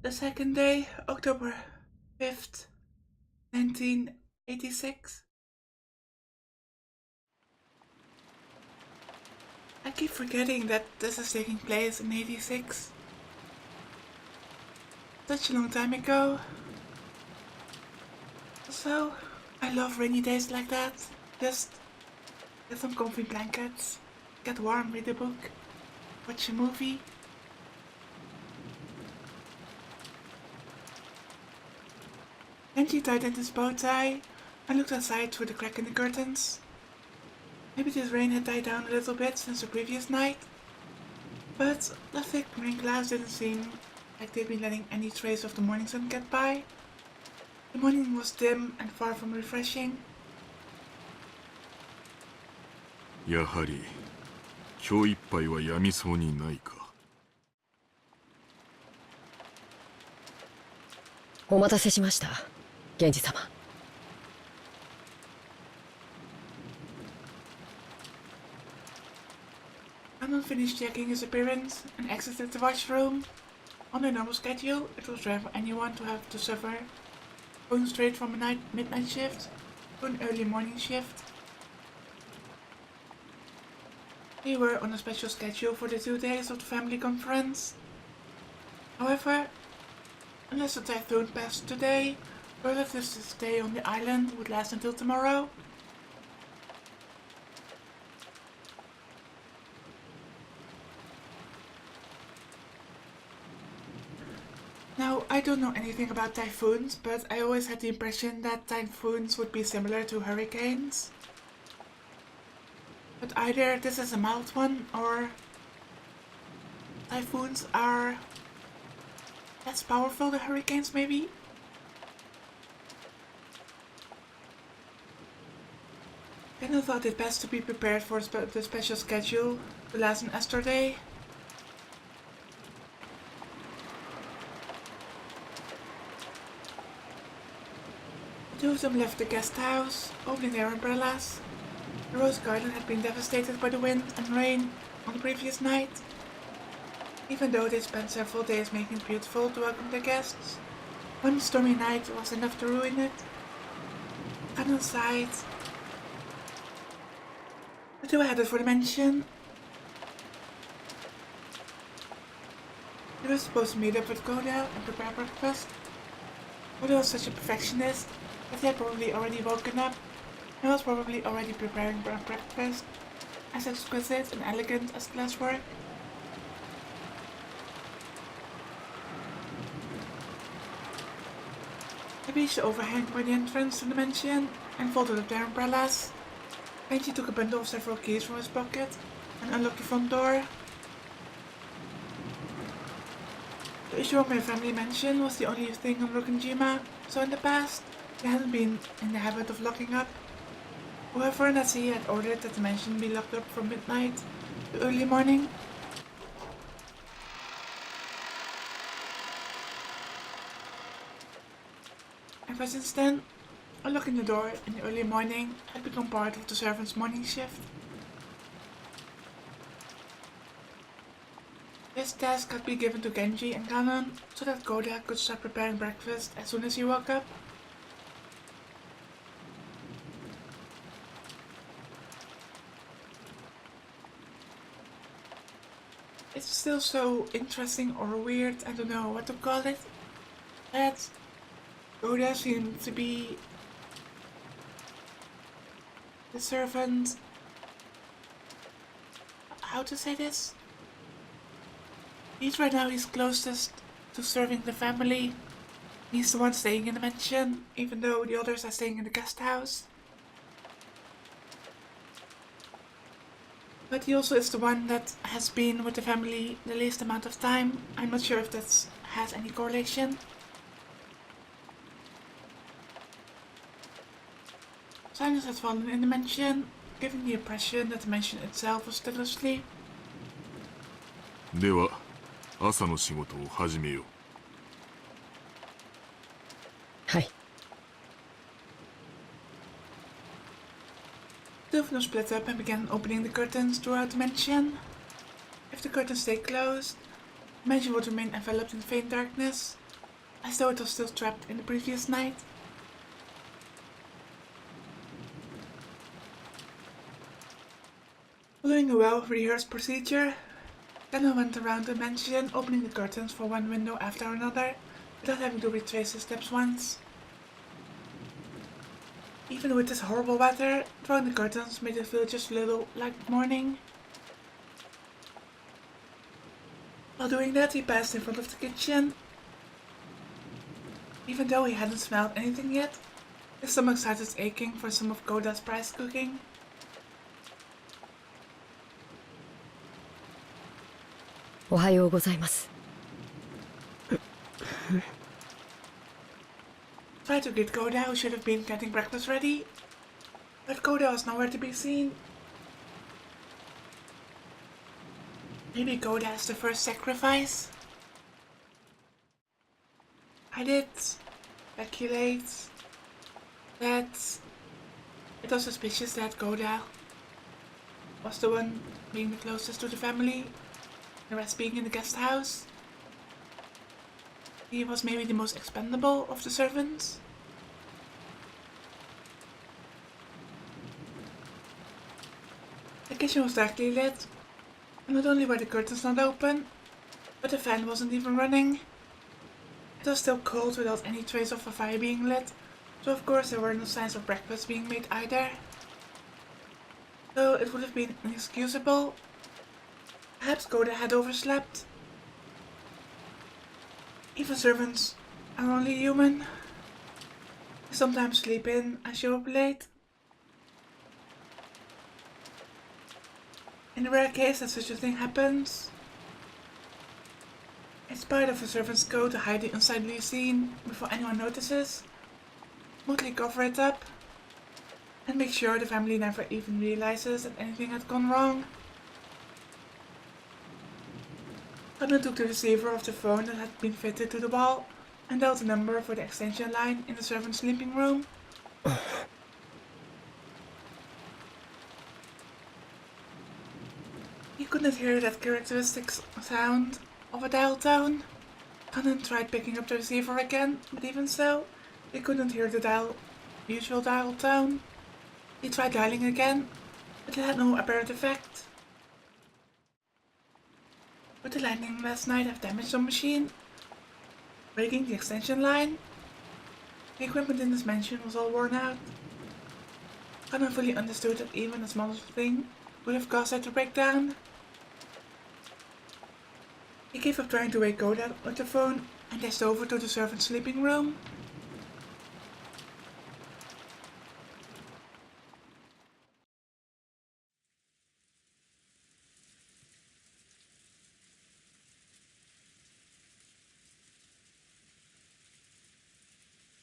The second day, October 5th, 1986. I keep forgetting that this is taking place in 86. Such a long time ago. Also, I love rainy days like that. Just get some comfy blankets, get warm, read a book, watch a movie. Benji tightened his bow tie and looked outside through the crack in the curtains. Maybe this rain had died down a little bit since the previous night, but the thick rain clouds didn't seem like they'd been letting any trace of the morning sun get by. The morning was dim and far from refreshing. やはり今日いっぱいはやみそうにないか。お待たせしました、源氏様。Anon finished checking his appearance and exited the washroom. On their normal schedule, it was rare for anyone to have to suffer going straight from a midnight shift to an early morning shift. They were on a special schedule for the 2 days of the family conference. However, unless the typhoon passed today, relatives' stay on the island would last until tomorrow. Now, I don't know anything about typhoons, but I always had the impression that typhoons would be similar to hurricanes. But either this is a mild one, or typhoons are less powerful than hurricanes, maybe? Daniel thought it best to be prepared for the special schedule to last an Easter day. The two of them left the guest house, opening their umbrellas. The rose garden had been devastated by the wind and rain on the previous night. Even though they spent several days making it beautiful to welcome their guests, one stormy night was enough to ruin it. Canon sighed. The two headed for the mansion. They were supposed to meet up with Koda and prepare breakfast. Koda was such a perfectionist that he had probably already woken up and was probably already preparing breakfast, as exquisite and elegant as glasswork. They reached the overhang by the entrance to the mansion and folded up their umbrellas. Benji took a bundle of several keys from his pocket and unlocked the front door. The issue of my family mansion was the only thing on Rokunjima, so in the past, they hadn't been in the habit of locking up. However, Natsuki had ordered that the mansion be locked up from midnight to early morning. Ever since then, unlocking the door in the early morning had become part of the servants' morning shift. This task had been given to Genji and Kanon so that Koda could start preparing breakfast as soon as he woke up. It's still so interesting or weird, I don't know what to call it, that Koda seemed to be the servant. How to say this? He's right now he's closest to serving the family. He's the one staying in the mansion, even though the others are staying in the guest house. But he also is the one that has been with the family the least amount of time. I'm not sure if that has any correlation. Silence had fallen in the mansion, giving the impression that the mansion itself was still asleep. では、朝の仕事を始めよう。はい。The two of them split up and began opening the curtains throughout the mansion. If the curtains stayed closed, the mansion would remain enveloped in faint darkness, as though it was still trapped in the previous night. Following a well-rehearsed procedure, Daniel went around the mansion, opening the curtains for one window after another, without having to retrace his steps once. Even with this horrible weather, drawing the curtains made it feel just a little like morning. While doing that, he passed in front of the kitchen. Even though he hadn't smelled anything yet, his stomach started aching for some of Koda's prized cooking. Ohayou gozaimasu. Tried to greet Koda, who should have been getting breakfast ready, but Koda was nowhere to be seen. Maybe Koda is the first sacrifice? I did speculate that it was suspicious that Koda was the one being the closest to the family, the rest being in the guest house. He was maybe the most expendable of the servants. The kitchen was darkly lit, and not only were the curtains not open, but the fan wasn't even running. It was still cold without any trace of a fire being lit, so of course there were no signs of breakfast being made either. So it would have been inexcusable. Perhaps Koda had overslept. Even servants are only human. They sometimes sleep in and show up late. In the rare case that such a thing happens, it's part of a servant's code to hide the unsightly scene before anyone notices, smoothly cover it up, and make sure the family never even realizes that anything had gone wrong. Hannah took the receiver of the phone that had been fitted to the wall and dialed the number for the extension line in the servant's sleeping room. He couldn't hear that characteristic sound of a dial tone. Hannah tried picking up the receiver again, but even so, he couldn't hear the usual dial tone. He tried dialing again, but it had no apparent effect. Would the lightning last night have damaged the machine, breaking the extension line? The equipment in this mansion was all worn out. Hannah fully understood that even the smallest thing would have caused it to break down. He gave up trying to wake Koda with the phone and dashed over to the servant's sleeping room.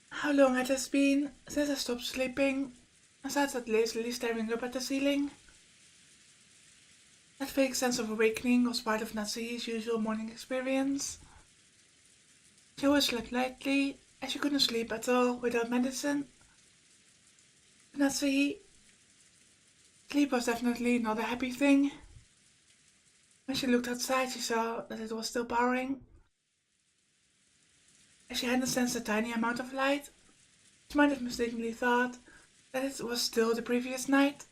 How long had it been since I stopped sleeping and started lazily staring up at the ceiling? That fake sense of awakening was part of Natsuhi's usual morning experience. She always slept lightly, and she couldn't sleep at all without medicine. For Natsuhi, sleep was definitely not a happy thing. When she looked outside, she saw that it was still powering. As she hadn't sensed a tiny amount of light, she might have mistakenly thought that it was still the previous night.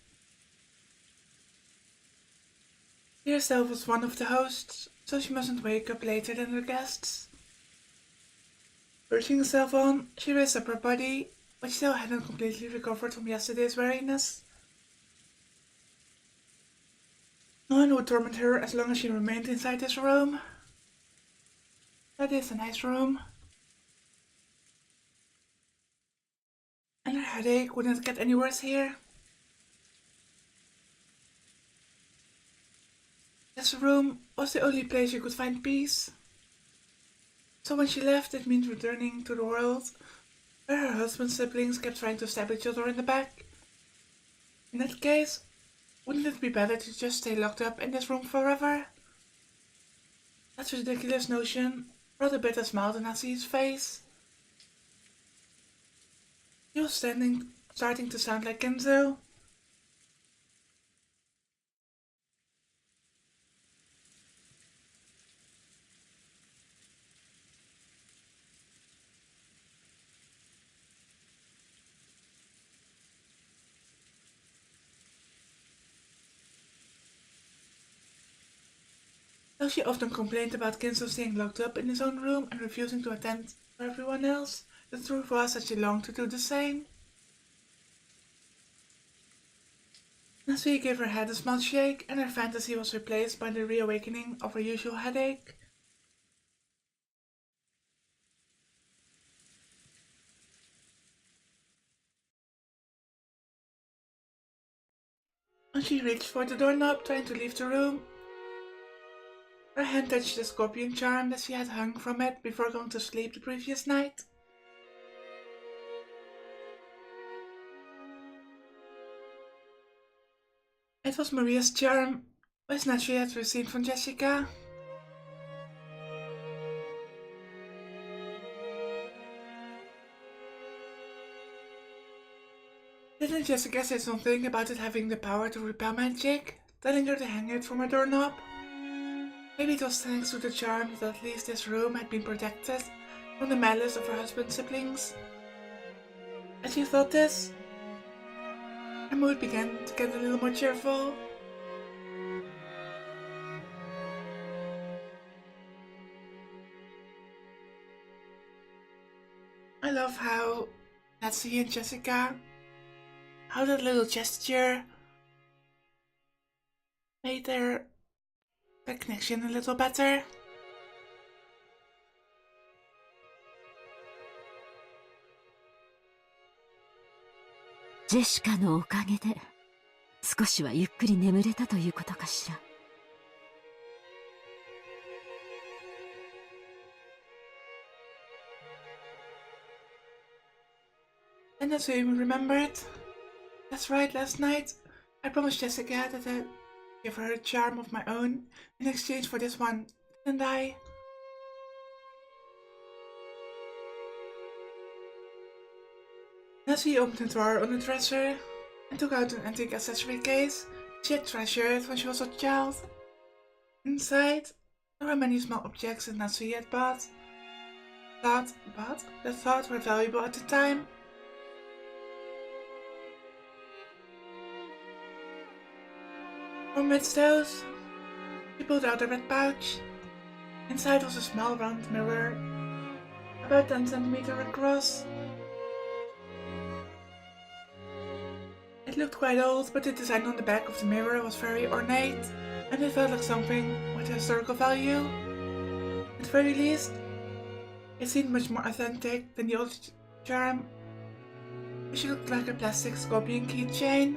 She herself was one of the hosts, so she mustn't wake up later than her guests. Urging herself on, she raised up her body, but she still hadn't completely recovered from yesterday's weariness. No one would torment her as long as she remained inside this room. That is a nice room. And her headache wouldn't get any worse here. This room was the only place she could find peace. So when she left, it meant returning to the world where her husband's siblings kept trying to stab each other in the back. In that case, wouldn't it be better to just stay locked up in this room forever? That ridiculous notion brought a bitter smile to Natsuhi's face. He was starting to sound like Kenzo. Though she often complained about Kinzo staying locked up in his own room and refusing to attend to everyone else, the truth was that she longed to do the same. Nasui gave her head a small shake, and her fantasy was replaced by the reawakening of her usual headache. When she reached for the doorknob, trying to leave the room, her hand touched the scorpion charm that she had hung from it before going to sleep the previous night. It was Maria's charm, which Nasui had received from Jessica. Didn't Jessica say something about it having the power to repel magic, telling her to hang it from her doorknob? Maybe it was thanks to the charm that at least this room had been protected from the malice of her husband's siblings. As she thought this, her mood began to get a little more cheerful. I love how Natsuki and Jessica, how that little gesture made their connection a little better. ジェシカのおかげで少しはゆっくり眠れたということかしら。And that's when we remembered. That's right, last night I promised Jessica that I'd give her a charm of my own in exchange for this one, didn't I? Nancy opened a drawer on the dresser and took out an antique accessory case she had treasured when she was a child. Inside, there were many small objects that Nancy had bought, that thought were valuable at the time. Amidst those, she pulled out a red pouch. Inside was a small round mirror, about 10 centimeters across. It looked quite old, but the design on the back of the mirror was very ornate, and it felt like something with historical value. At the very least, it seemed much more authentic than the old charm, which looked like a plastic scorpion keychain.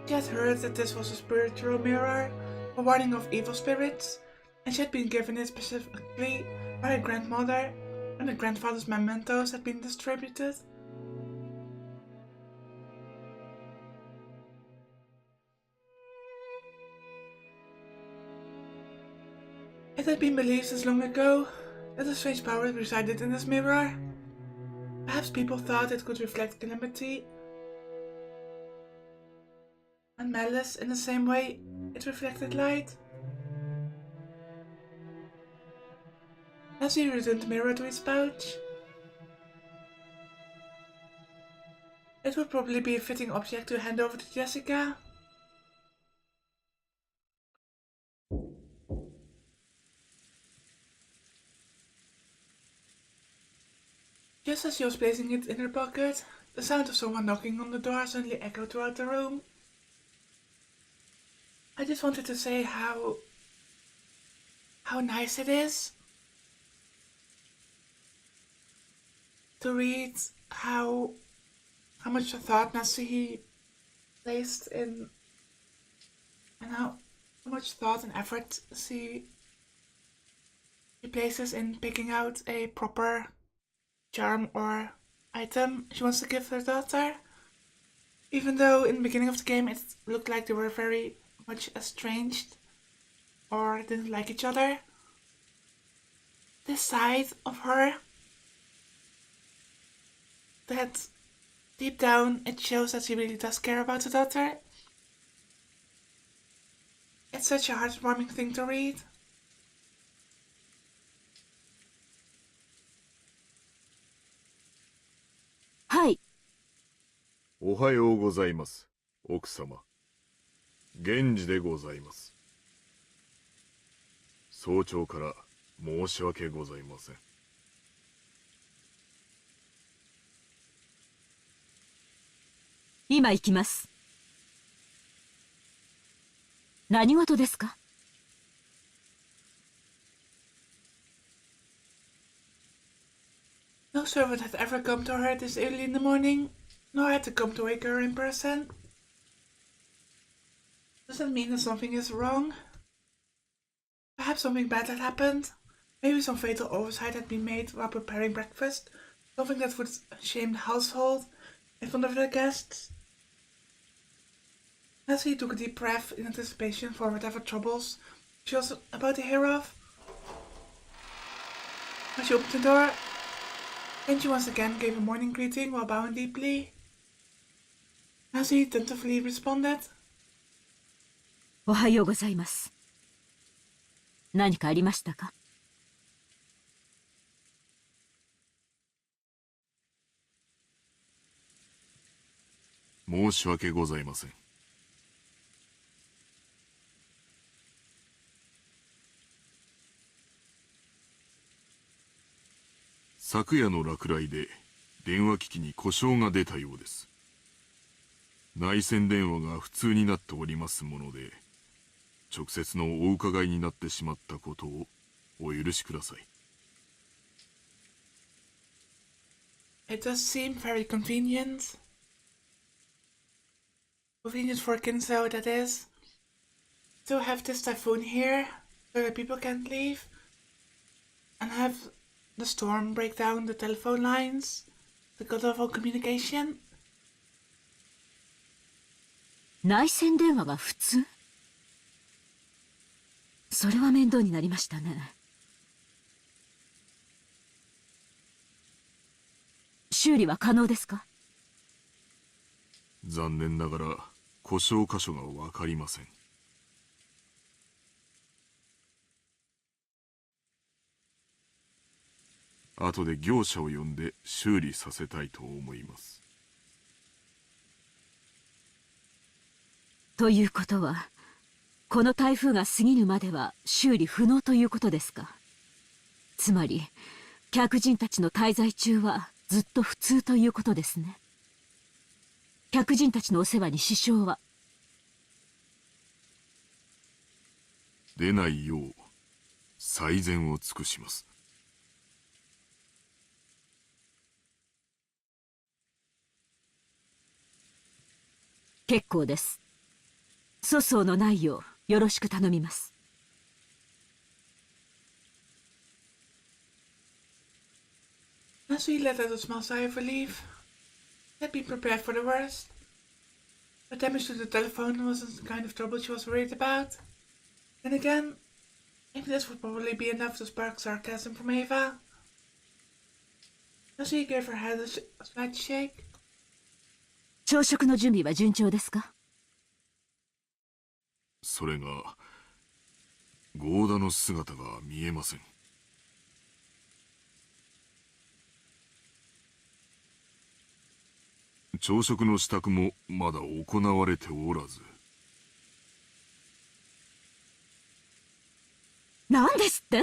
She had heard that this was a spiritual mirror, a warning of evil spirits, and she had been given it specifically by her grandmother when her grandfather's mementos had been distributed. It had been believed since long ago that a strange power resided in this mirror. Perhaps people thought it could reflect calamity and malice in the same way it reflected light. Nancy returned the mirror to its pouch. It would probably be a fitting object to hand over to Jessica. Just as she was placing it in her pocket, the sound of someone knocking on the door suddenly echoed throughout the room. I just wanted to say how nice it is to read how much thought Nasuhi placed in, and how much thought and effort she places in picking out a proper charm or item she wants to give her daughter. Even though in the beginning of the game it looked like they were very much estranged or didn't like each other, this side of her, that deep down it shows that she really does care about her daughter. It's such a heartwarming thing to read. Hi. おはようございます、奥様。源氏でございます。早朝から申し訳ございません。今行きます。何事ですか？ No servant had ever come to her this early in the morning, nor had to come to wake her in person. Does that mean that something is wrong? Perhaps something bad had happened. Maybe some fatal oversight had been made while preparing breakfast, something that would shame the household in front of the guests. Leslie took a deep breath in anticipation for whatever troubles she was about to hear of. When she opened the door, Kenji once again gave a morning greeting while bowing deeply. Leslie tentatively responded. おはようございます。何かありましたか？申し訳ございません。昨夜の落雷で電話機器に故障が出たようです。内線電話が不通になっておりますもので、直接のお伺いになってしまったことをお許しください。It does seem very convenient. Convenient for Kinzo, that is. To have this typhoon here, so that people can't leave. And have the storm break down the telephone lines, the cut off all communication. 内線電話が普通？それは面倒になりましたね。修理は可能ですか？残念ながら故障箇所が分かりません。後で業者を呼んで修理させたいと思います。ということは、この台風が過ぎるまでは修理不能ということですか？つまり、客人たちの滞在中はずっと普通ということですね。客人たちのお世話に支障は？出ないよう最善を尽くします。結構です。粗相のないようよろしく頼みます。Nasui let out a small sigh of relief. She had been prepared for the worst. But damage to the telephone wasn't the kind of trouble she was worried about. Then again, maybe this would probably be enough to spark sarcasm from Eva. Nasui gave her head a slight shake. 朝食の準備は順調ですか？それがゴーダの姿が見えません。朝食の支度もまだ行われておらず。何ですって？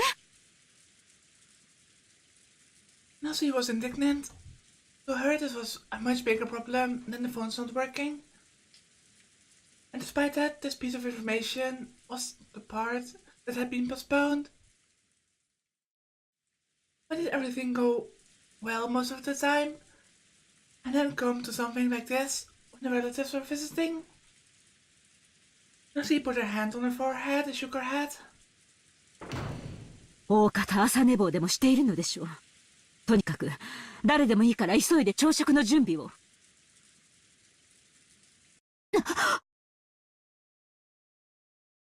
Nasui was indignant. To her, this was a much bigger problem than the phones not working. And despite that, this piece of information was the part that had been postponed. But did everything go well most of the time? And then come to something like this when the relatives were visiting? Nasui put her hand on her forehead and shook her head. 大方朝寝坊でもしているのでしょう。とにかく誰でもいいから急いで朝食の準備を。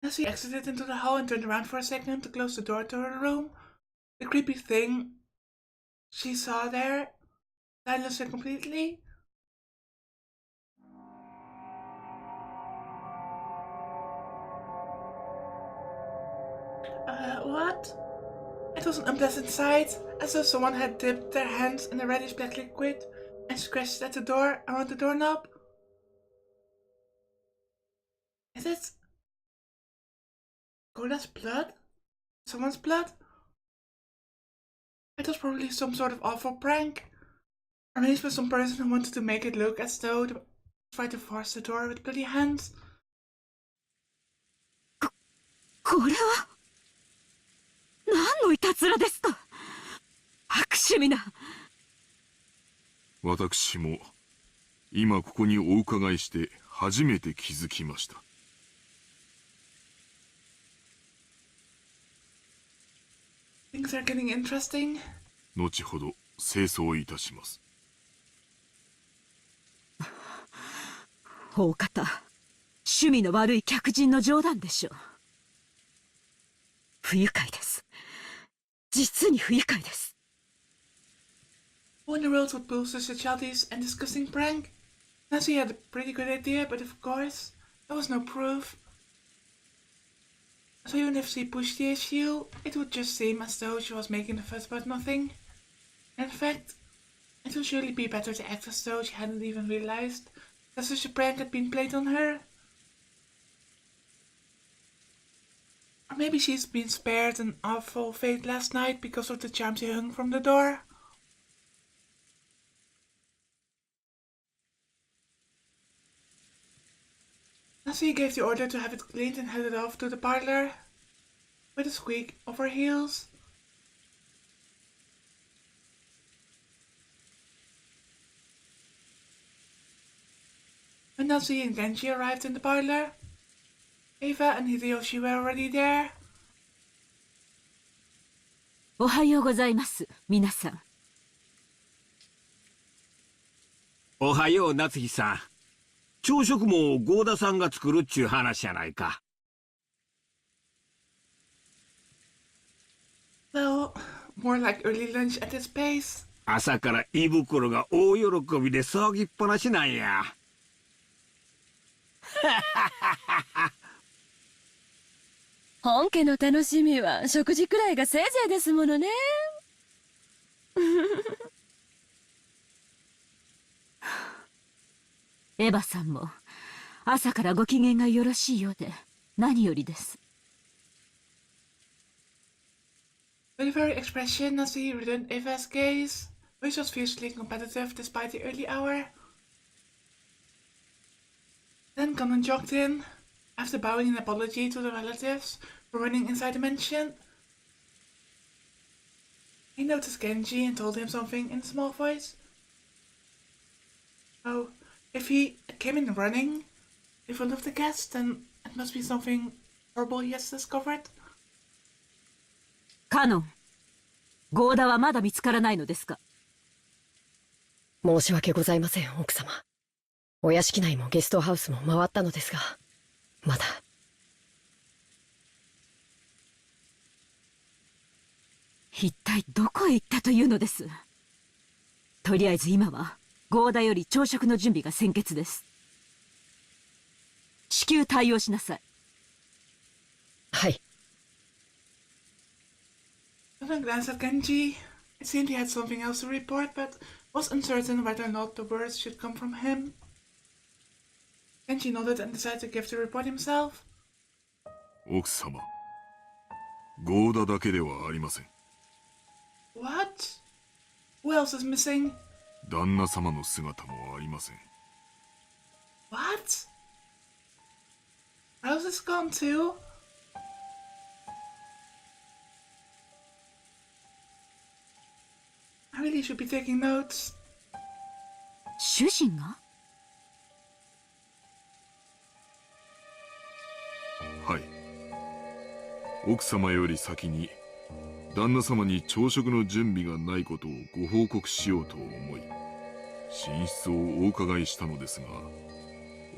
Nasui exited into the hall and turned around for a second to close the door to her room. The creepy thing she saw there silenced her completely. What? It was an unpleasant sight, as though someone had dipped their hands in the reddish black liquid and scratched at the door around the doorknob. Is it Gola's blood? someone's blood? It was probably some sort of awful prank. Arranged by some person who wanted to make it look as though they tried to force the door with bloody hands. これは何のいたずらですか。悪趣味な。私も今ここにお伺いして初めて気づきました。Things are getting interesting. 後ほど清掃いたします。大方、趣味の悪い客人の冗談でしょう。不愉快です。実に不愉快です。Who in the world would pull such a childish and disgusting prank? Nancy had a pretty good idea, but of course, there was no proof. So even if she pushed the issue, it would just seem as though she was making a fuss about nothing. In fact, it would surely be better to act as though she hadn't even realized that such a prank had been played on her. Or maybe she's been spared an awful fate last night because of the charm she hung from the door. Nancy gave the order to have it cleaned and headed off to the parlor with a squeak of her heels. When Nancy and Genji arrived in the parlor, Eva and Hideyoshi were already there. おはようございます、皆さん。おはよう、夏日さん。朝食も合田さんが作るっちゅう話やないか。Well, more like early lunch at its pace. 朝から胃袋が大喜びで騒ぎっぱなしなんや。本家の楽しみは食事くらいがせいぜいですものね。エヴァさんも朝からご機嫌がよろしいようで何よりです。With a very expression, Nancy returned Eva's gaze, which was fiercely competitive despite the early hour. Then Conan jogged in, after bowing an apology to the relatives for running inside the mansion. He noticed Genji and told him something in a small voice. Oh, if he came in running in front of the guests, then it must be something horrible he has discovered. カノン、ゴーダはまだ見つからないのですか。申し訳ございません、奥様。お屋敷内もゲストハウスも回ったのですが、まだ。一体どこへ行ったというのです。とりあえず今はゴーダより朝食の準備が先決です。至急対応しなさい。はい。Conan glanced at Genji. It seemed he had something else to report, but was uncertain whether or not the words should come from him. Genji nodded and decided to give the report himself. 奥様、ゴーダだけではありません。What? Who else is missing? 旦那様の姿もありません。What? Rose is gone too? I really should be taking notes. 主人が？はい。奥様より先に旦那様に朝食の準備がないことをご報告しようと思い、寝室をお伺いしたのですが、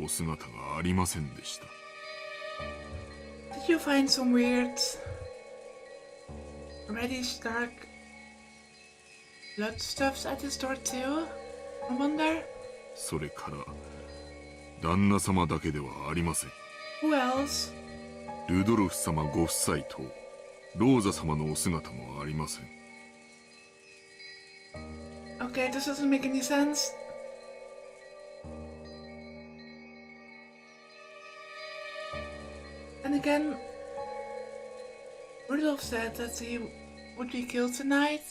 お姿がありませんでした。Did you find some weird, reddish dark bloodstuffs at his door too? I wonder. それから旦那様だけではありません。Who else? ルドルフ様ご夫妻とローザ様のお姿もありません。Okay, this doesn't make any sense. And again, Rudolph said that he would be killed tonight.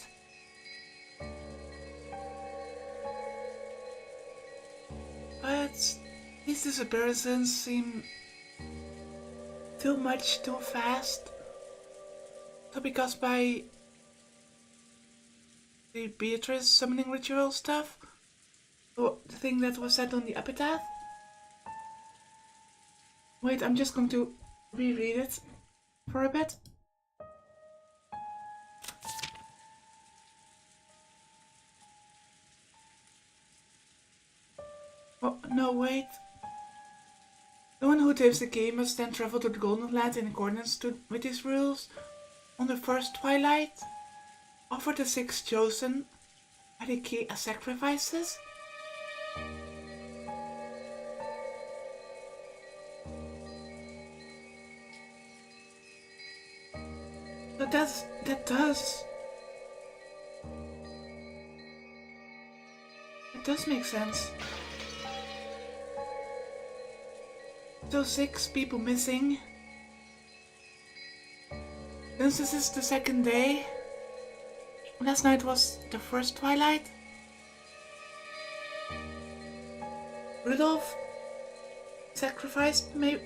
But these disappearances seem too much too fast. So because by the Beatrice summoning ritual stuff, the thing that was said on the epitaph. Wait, I'm just going to reread it for a bit. Oh, no, wait. The one who tames the game must then travel to the Golden Land in accordance with these rules. On the first twilight, offer the 6 chosen by the key as sacrifices. So that does make sense. So 6 people missing. Since this is the second day, last night was the first twilight. Rudolph sacrificed, maybe.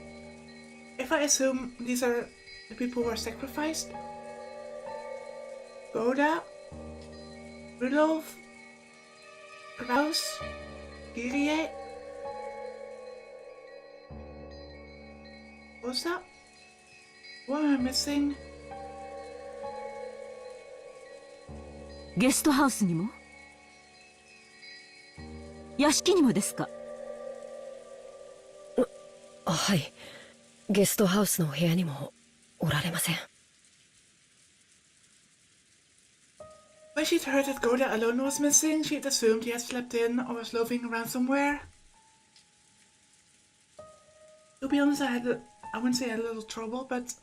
If I assume these are the people who were sacrificed. Goda, Rudolph, Klaus, Kyrie, Osa. What am I missing? ゲストハウスにも屋敷にもですか？はい。ゲストハウスの部屋にもおられません。When she'd heard that Goda alone was missing, she'd assumed he had slept in or was loafing around somewhere. To be honest, I wouldn't say I had a little trouble, but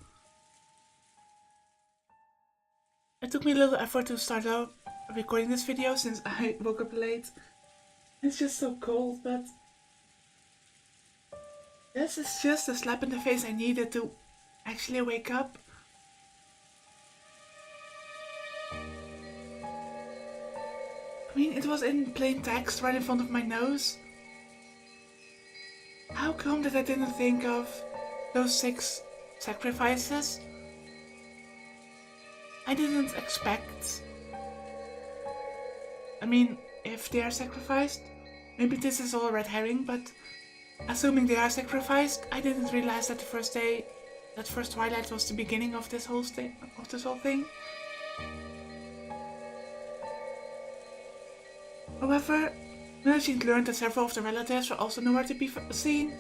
it took me a little effort to start out recording this video since I woke up late. It's just so cold, but this is just a slap in the face I needed to actually wake up. I mean, it was in plain text right in front of my nose. How come that I didn't think of those 6 sacrifices? I didn't expect. I mean, if they are sacrificed, maybe this is all a red herring, but assuming they are sacrificed, I didn't realize that the first day, that first twilight was the beginning of this whole thing. However, now she'd learned that several of the relatives were also nowhere to be seen,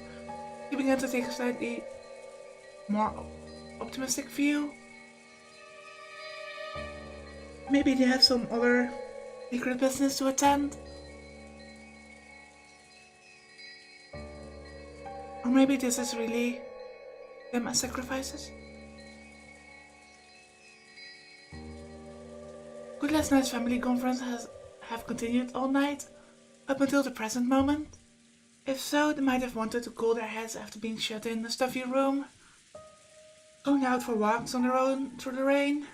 she began to take a slightly more optimistic view. Maybe they have some other secret business to attend. Or maybe this is really them as sacrifices. Could last night's family conference have continued all night, up until the present moment? If so, they might have wanted to cool their heads after being shut in a stuffy room, going out for walks on their own through the rain.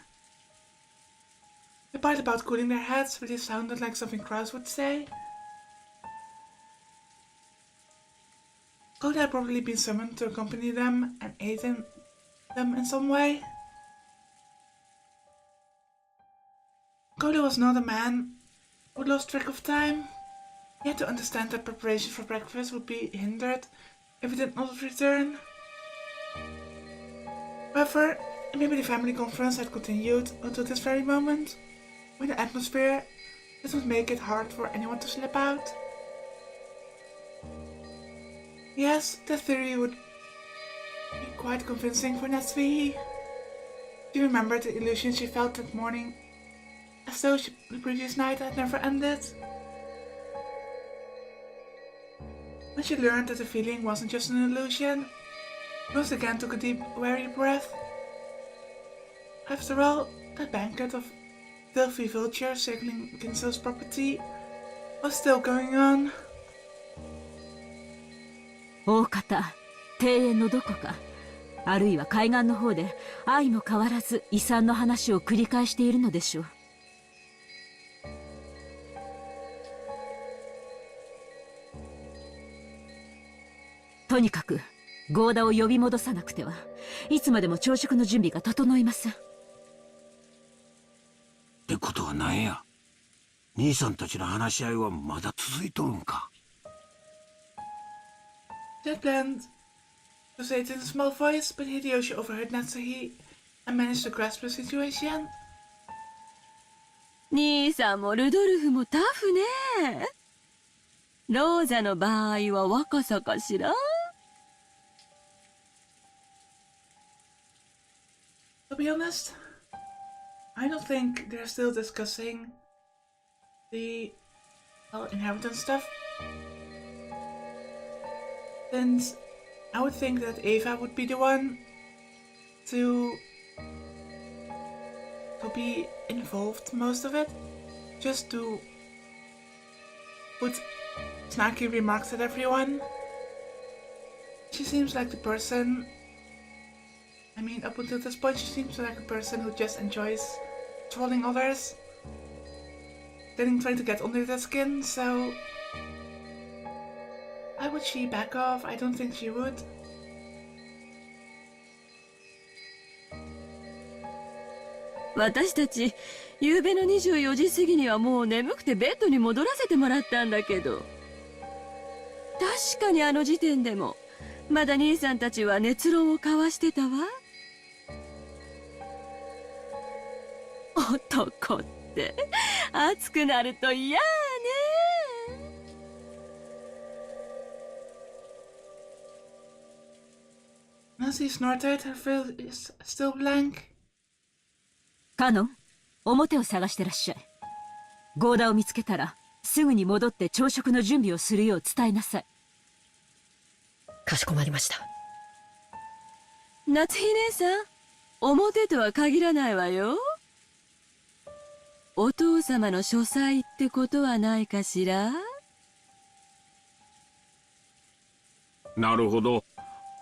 The part about cooling their heads really sounded like something Kraus would say. Could had probably been summoned to accompany them and aid them in some way. Coda was not a man who lost track of time. He had to understand that preparations for breakfast would be hindered if he did not return. However, maybe the family conference had continued until this very moment, when the atmosphere would make it hard for anyone to slip out. Yes, that theory would be quite convincing for Natsui. She remembered the illusion she felt that morning, as though the previous night had never ended. When she learned that the feeling wasn't just an illusion, Rose again took a deep, weary breath. After all, that banquet of filthy vultures circling Kinso's property was still going on. 大方、庭園のどこかあるいは海岸の方で相も変わらず遺産の話を繰り返しているのでしょう。とにかくゴーダを呼び戻さなくてはいつまでも朝食の準備が整いません。ってことは何や、兄さんたちの話し合いはまだ続いとるんか。They had planned to say it in a small voice, but Hideyoshi overheard Natsuhi and managed to grasp the situation. 兄さんもルドルフもタフね。ローザの場合は若さかしら。To be honest, I don't think they're still discussing the inheritance stuff. Since I would think that Eva would be the one to be involved most of it, just to put snarky remarks at everyone. She seems like the person, I mean, up until this point, she seems like a person who just enjoys trolling others, trying to get under their skin, so why would she back off? I don't think she would. 私たち、夕べの24時過ぎにはもう眠くてベッドに戻らせてもらったんだけど。確かにあの時点でも、まだ兄さんたちは熱論を交わしてたわ。男って、熱くなると嫌ね。Nancy snorted, her face is still blank. カノン、表を探してらっしゃい。ゴーダを見つけたらすぐに戻って朝食の準備をするよう伝えなさい。かしこまりました。夏日姉さん、表とは限らないわよ。お父様の書斎ってことはないかしら。なるほど、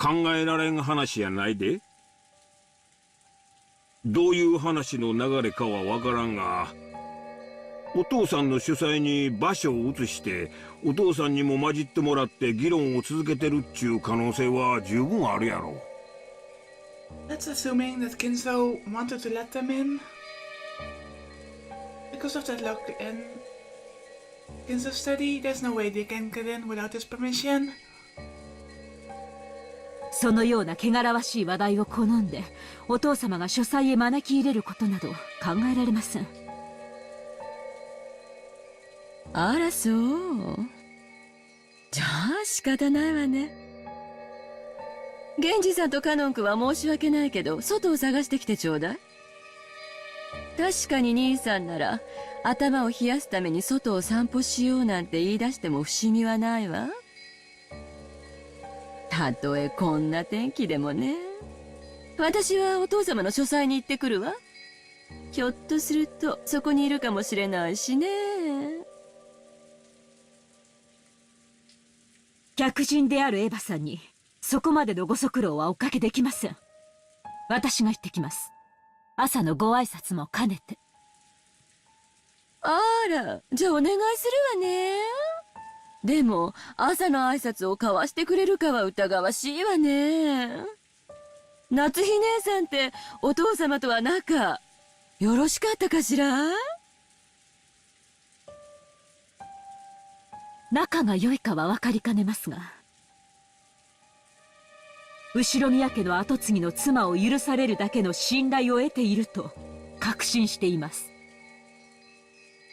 考えられん話やないで。どういう話の流れかはわからんが、お父さんの主催に場所を移してお父さんにも混じってもらって議論を続けてるっちゅう可能性は十分あるやろ。 That's assuming that Kinzo wanted to let them in. Because of that lock in Kinzo's study, there's no way they can get in without his permission. そのような汚らわしい話題を好んでお父様が書斎へ招き入れることなど考えられません。あらそう。じゃあ仕方ないわね。源氏さんとカノン君は申し訳ないけど外を探してきてちょうだい。確かに兄さんなら頭を冷やすために外を散歩しようなんて言い出しても不思議はないわ。たとえこんな天気でもね。私はお父様の書斎に行ってくるわ。ひょっとするとそこにいるかもしれないしね。客人であるエヴァさんにそこまでのご足労はおかけできません。私が行ってきます。朝のご挨拶も兼ねて。あら、じゃあお願いするわね。でも朝の挨拶を交わしてくれるかは疑わしいわね。夏日姉さんってお父様とは仲よろしかったかしら。仲が良いかは分かりかねますが、後宮家の跡継ぎの妻を許されるだけの信頼を得ていると確信しています。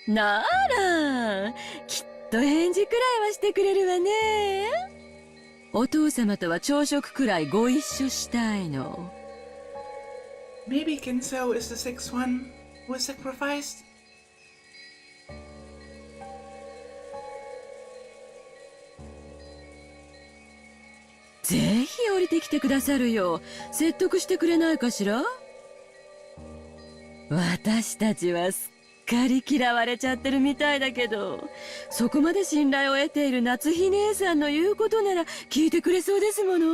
ならきっと返事くらいはしてくれるわね。お父様とは朝食くらいご一緒したいの。 Maybe Kinzo is the sixth one who was sacrificed. ぜひ降りてきてくださるよう説得してくれないかしら。私たちはすっかり嫌われちゃってるみたいだけど、そこまで信頼を得ている夏日姉さんの言うことなら聞いてくれそうですもの。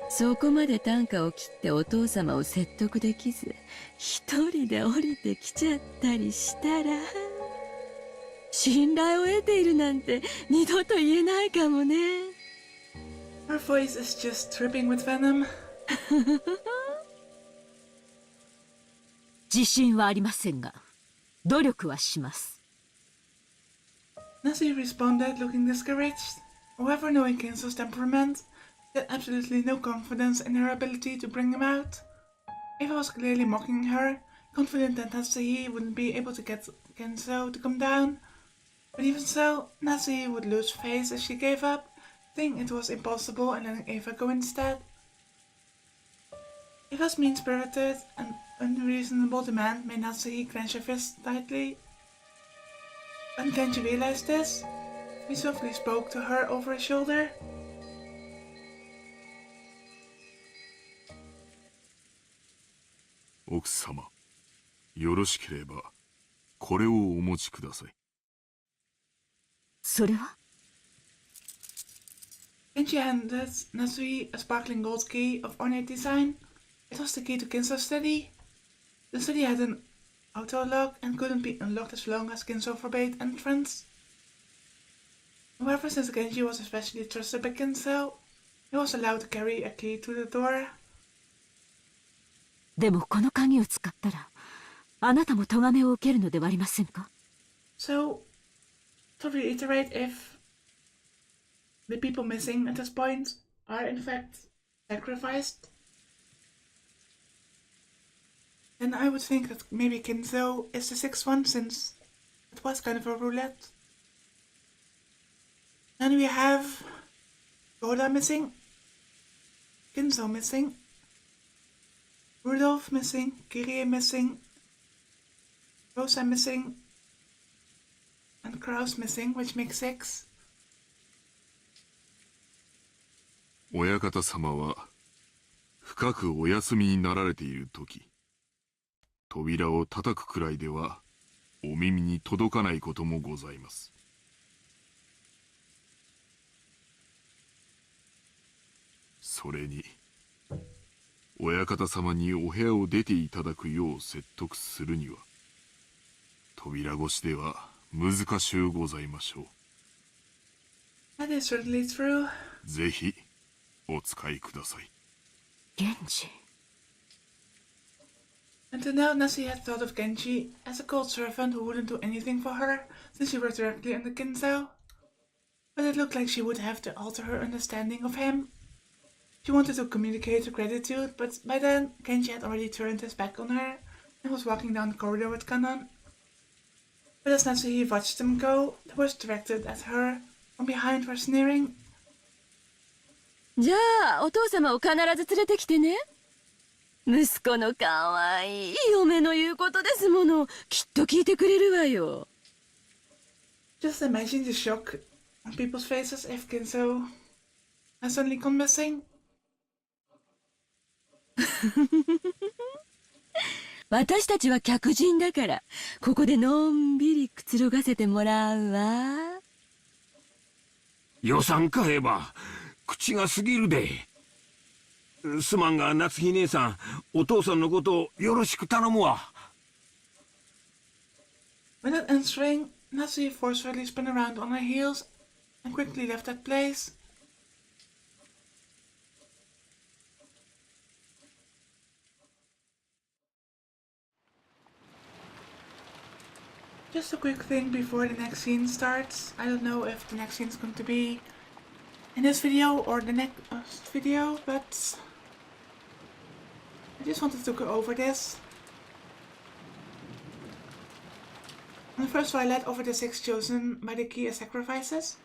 そこまで短歌を切ってお父様を説得できず、一人で降りてきちゃったりしたら、信頼を得ているなんて二度と言えないかもね。Her voice is just dripping with venom. 自信はありませんが、努力はします。Nessie responded, looking discouraged. However, knowing Kinzo's temperament, she had absolutely no confidence in her ability to bring him out. Eva was clearly mocking her, confident that Nessie wouldn't be able to get Kinzo to come down. But even so, Nessie would lose face as she gave up, saying it was impossible and letting Eva go instead. Eva's mean-spirited and unreasonable demand made Nessie clench her fist tightly. When Genji realized this, he softly spoke to her over his shoulder. 奥様、よろしければこれをお持ちください。それは Genji handed Nessie a sparkling gold key of ornate design. It was the key to Kinzo's study. The study had an auto lock and couldn't be unlocked as long as Kinzo forbade entrance. However, since Genji was especially trusted by Kinzo, he was allowed to carry a key to the door. でもこの鍵を使ったら、あなたも咎めを受けるのではありませんか？ So, to reiterate, if the people missing at this point are in fact sacrificed, then I would think that maybe Kinzo is the sixth one, since it was kind of a roulette. Then we have Goda missing, Kinzo missing, Rudolph missing, Kirie missing, Rosa missing, and Kraus missing, which makes 6. 親方様は深くお休みになられている時、扉を叩くくらいではお耳に届かないこともございます。それに親方様にお部屋を出ていただくよう説得するには、扉越しでは難しゅうございましょう。That is certainly true. ぜひお使いください。源氏。Until now, Nessie had thought of Genji as a cold servant who wouldn't do anything for her, since she worked directly under Kinzo. But it looked like she would have to alter her understanding of him. She wanted to communicate her gratitude, but by then, Genji had already turned his back on her and was walking down the corridor with Kanon. But as Nessie watched him go, the words directed at her from behind were sneering. じゃあお父様を必ず連れてきてね。息子のかわいい嫁の言うことですもの。きっと聞いてくれるわよ。Just imagine the shock on people's faces if Kinzo has suddenly gone missing. 私たちは客人だから、ここでのんびりくつろがせてもらうわ。予算かえば口が過ぎるで。すまんが夏日姉さん、お父さんのことよろしく頼むわ。Without answering, Nessie forcefully spun around on her heels and quickly left that place. Just a quick thing before the next scene starts. I don't know if the next scene is going to be in this video or the next video, but I just wanted to go over this. On the first twilight, over the 6 chosen by the key as sacrifices,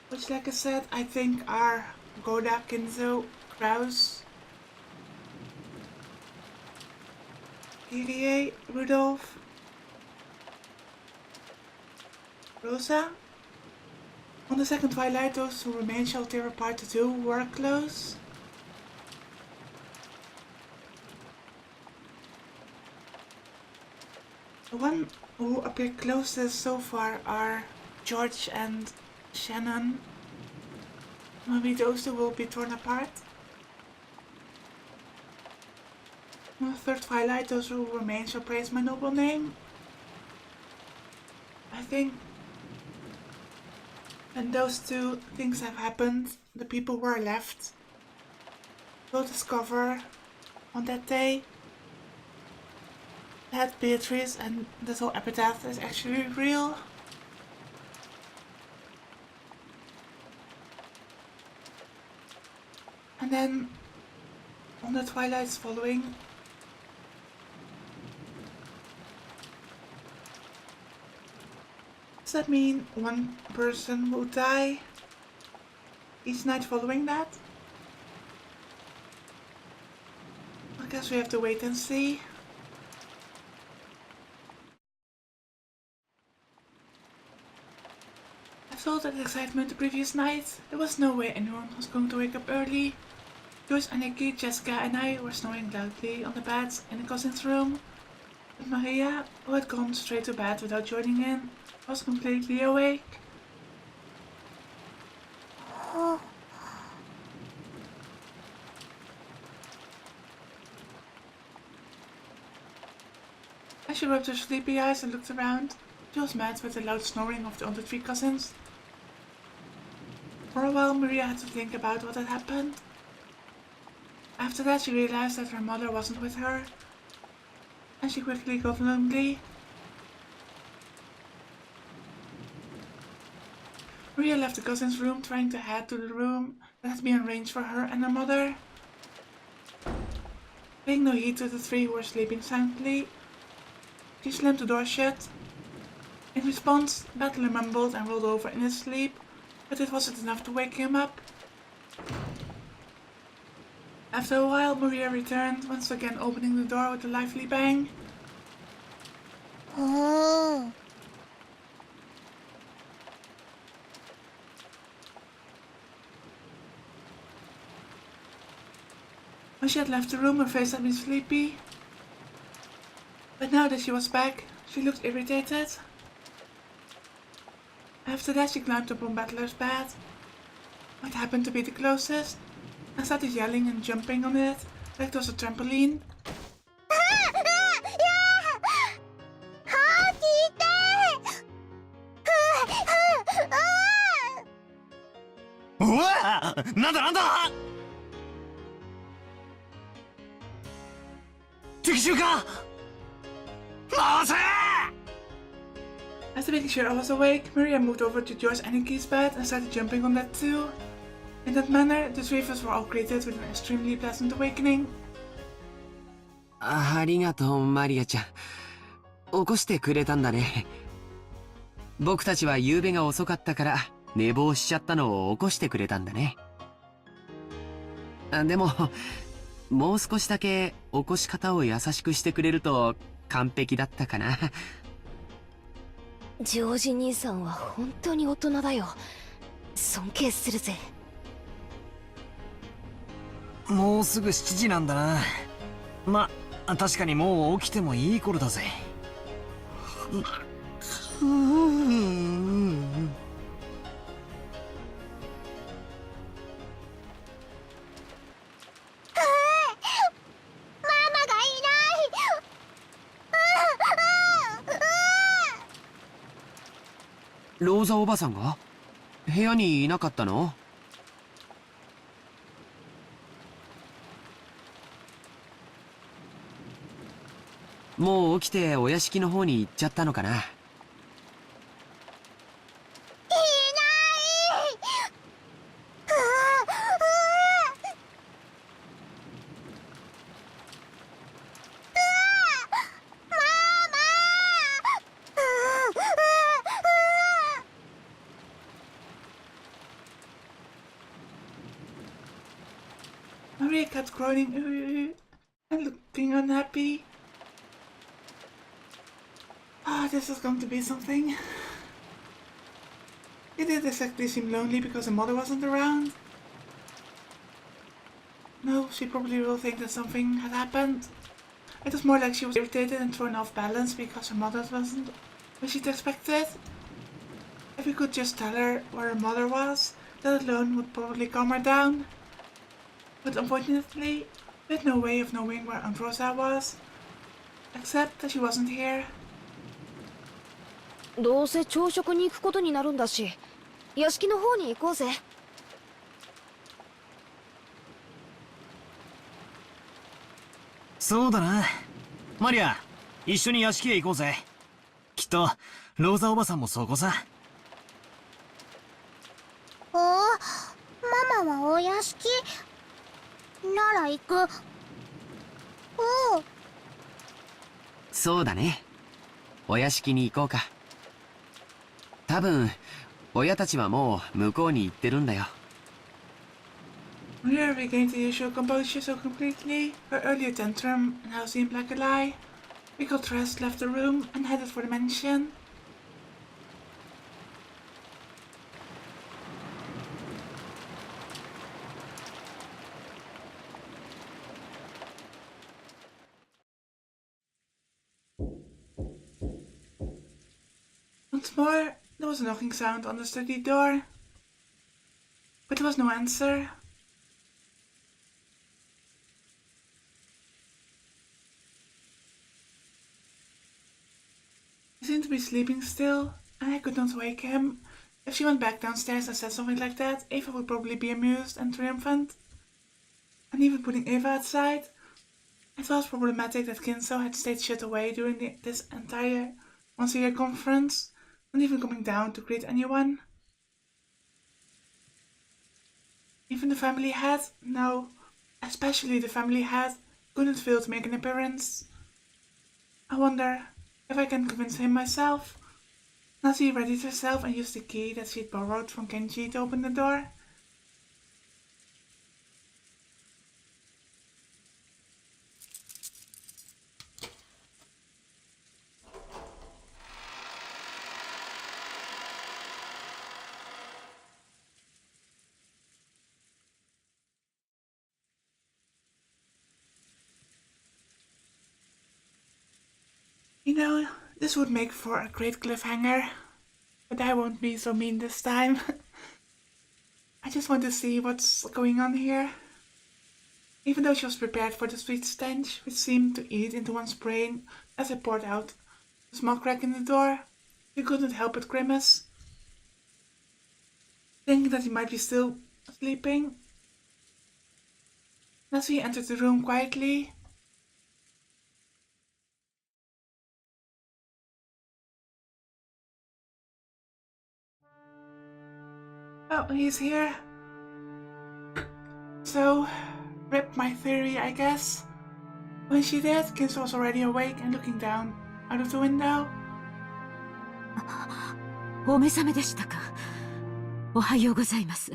which, like I said, I think are Goda, Kinzo, Kraus, Kirie, Rudolph, Rosa. On the second twilight, those who remain shall tear apart the 2 who are close. The one who appear closest so far are George and Shannon. Maybe those two will be torn apart. In the third twilight, those who remain shall praise my noble name. I think when those two things have happened, the people who are left will discover on that day that Beatrice and this whole epitaph is actually real. And then on the twilights following, does that mean one person will die each night following that? I guess we have to wait and see. I felt that excitement the previous night. There was no way anyone was going to wake up early. Joyce, Aniki, Jessica and I were snoring loudly on the beds in the cousin's room. But Maria, who had gone straight to bed without joining in, was completely awake. As she rubbed her sleepy eyes and looked around, she was met with the loud snoring of the other three cousins. For a while, Maria had to think about what had happened. After that, she realized that her mother wasn't with her, and she quickly got lonely. Maria left the cousin's room, trying to head to the room that had been arranged for her and her mother. Paying no heed to the three who were sleeping soundly, she slammed the door shut. In response, Battler mumbled and rolled over in his sleep, but it wasn't enough to wake him up. After a while, Maria returned, once again opening the door with a lively bang. When she had left the room, her face had been sleepy. But now that she was back, she looked irritated. After that, she climbed up on Battler's bed, what happened to be the closest, and started yelling and jumping on it like it was a trampoline. After making sure I was awake, Maria moved over to Joyce and Aniki's bed and started jumping on that too. In that manner, the three of us were all greeted with an extremely pleasant awakening. ありがとう、マリアちゃん。起こしてくれたんだね。僕たちは夕べが遅かったから寝坊しちゃったのを起こしてくれたんだね。でも、もう少しだけ起こし方を優しくしてくれると完璧だったかな。ジョージ兄さんは本当に大人だよ。尊敬するぜ。もうすぐ7時なんだな。ま、確かにもう起きてもいい頃だぜ。ローザおばさんが部屋にいなかったの？もう起きてお屋敷の方に行っちゃったのかな。いない。Maria kept groaning and looking unhappy. Ah, this is going to be something. It didn't exactly seem lonely because her mother wasn't around. No, she probably will think that something had happened. It was more like she was irritated and thrown off balance because her mother wasn't what she'd expected. If we could just tell her where her mother was, That alone would probably calm her down. But unfortunately, we had no way of knowing where Aunt Rosa was, except that she wasn't here. どうせ朝食に行くことになるんだし、屋敷の方に行こうぜ。そうだな。マリア、一緒に屋敷へ行こうぜ。きっとローザおばさんもそこさ。おお、ママはお屋敷なら行く。おお。そうだね。お屋敷に行こうか。多分親たちはもう向こうに行ってるんだよ。Maria regained the usual composure so completely, her earlier tantrum now seemed like a lie. We got dressed, left the room, and headed for the mansion. Once more, there was a knocking sound on the study door, but there was no answer. He seemed to be sleeping still, and I could not wake him. If she went back downstairs and said something like that, Eva would probably be amused and triumphant. And even putting Eva outside, it was problematic that Kinso had stayed shut away during this entire once-a-year conference, not even coming down to greet anyone. Even the family head, no, especially the family head, couldn't fail to make an appearance. I wonder if I can convince him myself. Nazi readied herself and used the key that she'd borrowed from Kenji to open the door. You know, this would make for a great cliffhanger, but I won't be so mean this time. I just want to see what's going on here. Even though she was prepared for the sweet stench, which seemed to eat into one's brain as I poured out the small crack in the door, she couldn't help but grimace, thinking that he might be still sleeping. As he entered the room quietly, oh, he's here. So, ripped my theory, I guess. When she did, Kinso was already awake and looking down out of the window. お目覚めでしたか。おはようございます。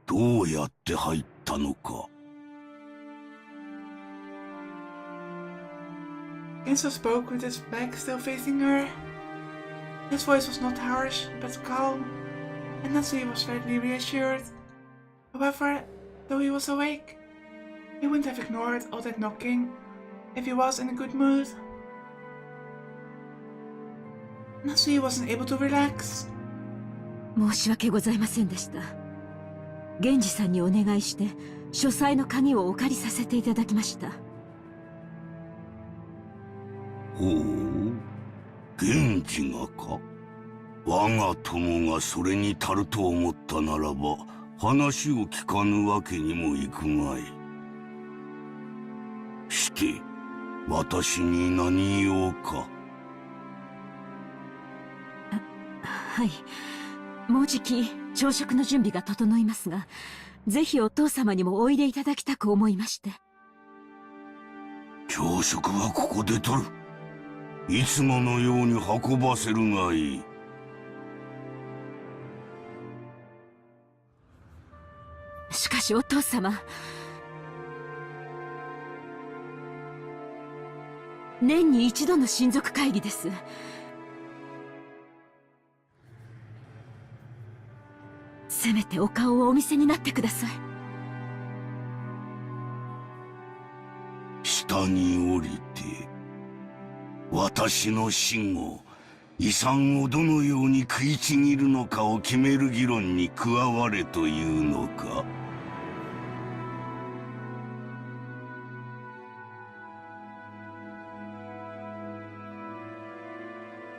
どうやって入ったのか。Kinso spoke with his back still facing her. His voice was not harsh, but calm, and Natsui was slightly reassured. However, though he was awake, he wouldn't have ignored all that knocking if he was in a good mood. Natsui wasn't able to relax. 申し訳ございませんでした。源氏さんにお願いして書斎の鍵をお借りさせていただきました。ほう、源氏がか。我が友がそれに足ると思ったならば話を聞かぬわけにもいくまい。して私に何用か。はい、もうじき朝食の準備が整いますが、ぜひお父様にもおいでいただきたく思いまして。朝食はここで取る。いつものように運ばせるがいい。しかしお父様、年に一度の親族会議です。せめてお顔をお見せになってください。下に降りて私の死後遺産をどのように食いちぎるのかを決める議論に加われというのか。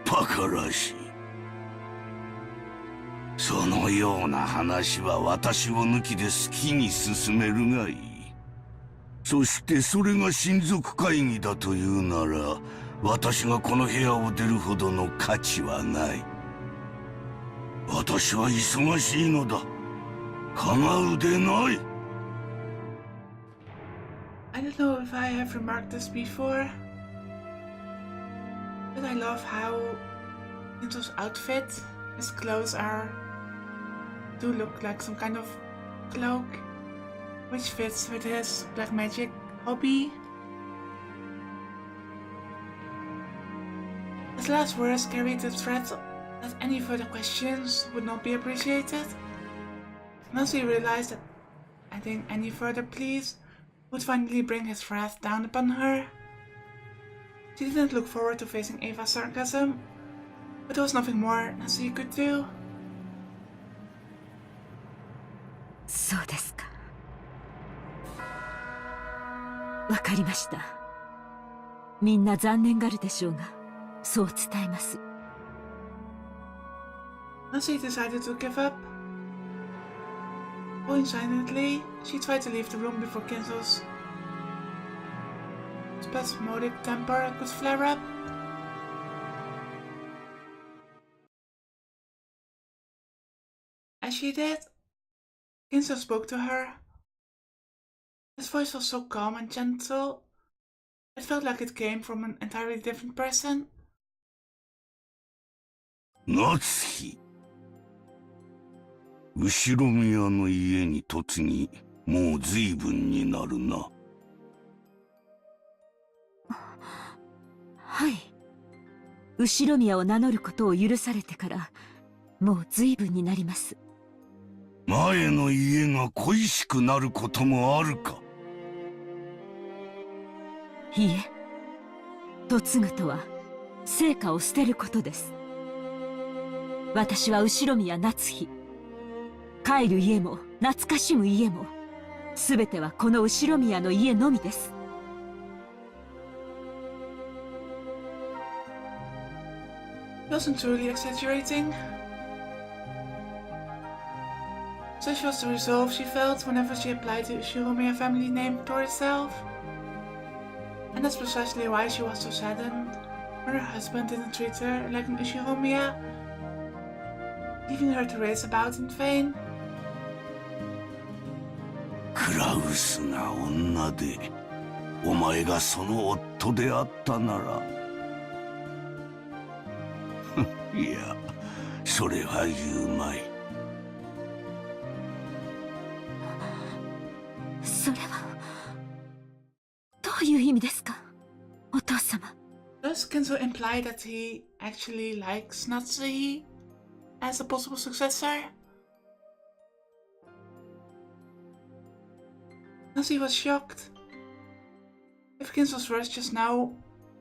バカらしい。そのような話は私を抜きで好きに進めるがいい。そしてそれが親族会議だというなら、私がこの部屋を出るほどの価値はない。私は忙しいのだ。構うでない。I don't know if I have remarked this before, but I love how Kinzo's outfit, his clothes do look like some kind of cloak, which fits with his black magic hobby. His last words carried the threat that any further questions would not be appreciated. Once he realized that adding any further pleas would finally bring his wrath down upon her. She didn't look forward to facing Ava's sarcasm, but there was nothing more Natsuhi could do. そうですか。わかりました。みんな残念がるでしょうが、そう伝えます。Natsuhi decided to give up. Going silently, she tried to leave the room before Kinzo's spasmodic temper could flare up. As she did, Kinzo spoke to her. His voice was so calm and gentle, it felt like it came from an entirely different person. 夏日。後ろ宮の家に嫁ぎ、もう随分になるな。はい。後宮を名乗ることを許されてから、もう随分になります。前の家が恋しくなることもあるか。いいえ。嫁ぐとは、成果を捨てることです。私は後宮夏日。帰る家も懐かしむ家もすべてはこの後宮の家のみです。He wasn't truly exaggerating. Such was the resolve she felt whenever she applied the Shiromiya family name to herself. And that's precisely why she was so saddened when her husband didn't treat her like an Shiromiya, leaving her to race about in vain. クラウスな女で、お前がその夫であったなら。いや、それは言うまい。それは、どういう意味ですか、お父様。Does Kinzo imply that he actually likes Natsuhi as a possible successor? Natsuhi was shocked. If Kinzo's words just now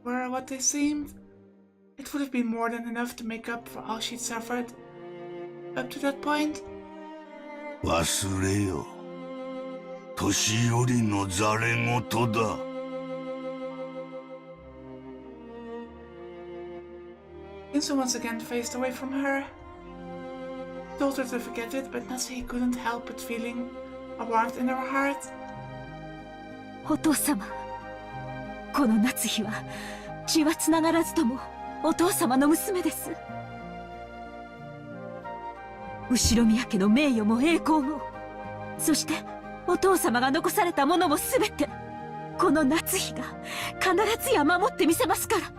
were what they seemed, it would have been more than enough to make up for all she'd suffered up to that point. 忘れよ。年寄りのざれ言だ。Kinzo once again faced away from her. He told her to forget it, but Natsuhi couldn't help but feeling a warmth in her heart. お父様、この夏日は血はつながらずともお父様の娘です。後宮家の名誉も栄光も、そしてお父様が残されたものもすべて、この夏日が必ずや守ってみせますから。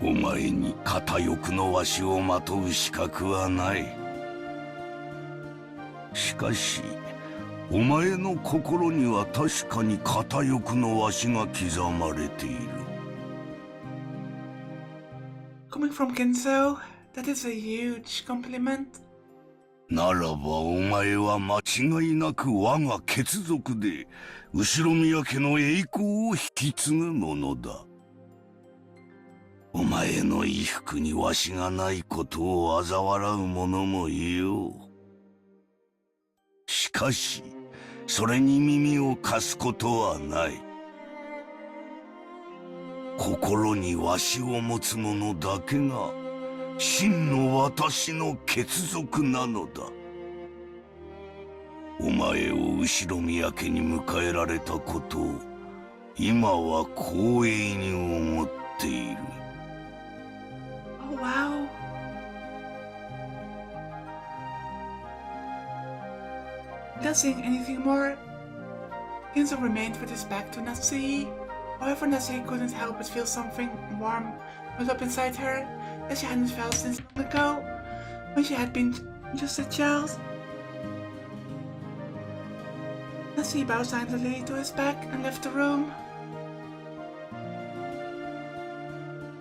お前に片翼のわしをまとう資格はない。しかし、お前の心には確かに片翼のわしが刻まれている。Coming from Kinzo, that is a huge compliment. ならばお前は間違いなく我が血族で後宮家の栄光を引き継ぐものだ。お前の衣服にわしがないことを嘲笑う者もいよう。しかし、それに耳を貸すことはない。心にわしを持つ者だけが真の私の血族なのだ。お前を後ろ宮家に迎えられたことを今は光栄に思っている。Oh, wow. Without saying anything more, Ginzo remained with his back to Natsuhi. However, Natsuhi couldn't help but feel something warm well up inside her that she hadn't felt since long ago, when she had been just a child. Natsuhi bowed silently to his back and left the room.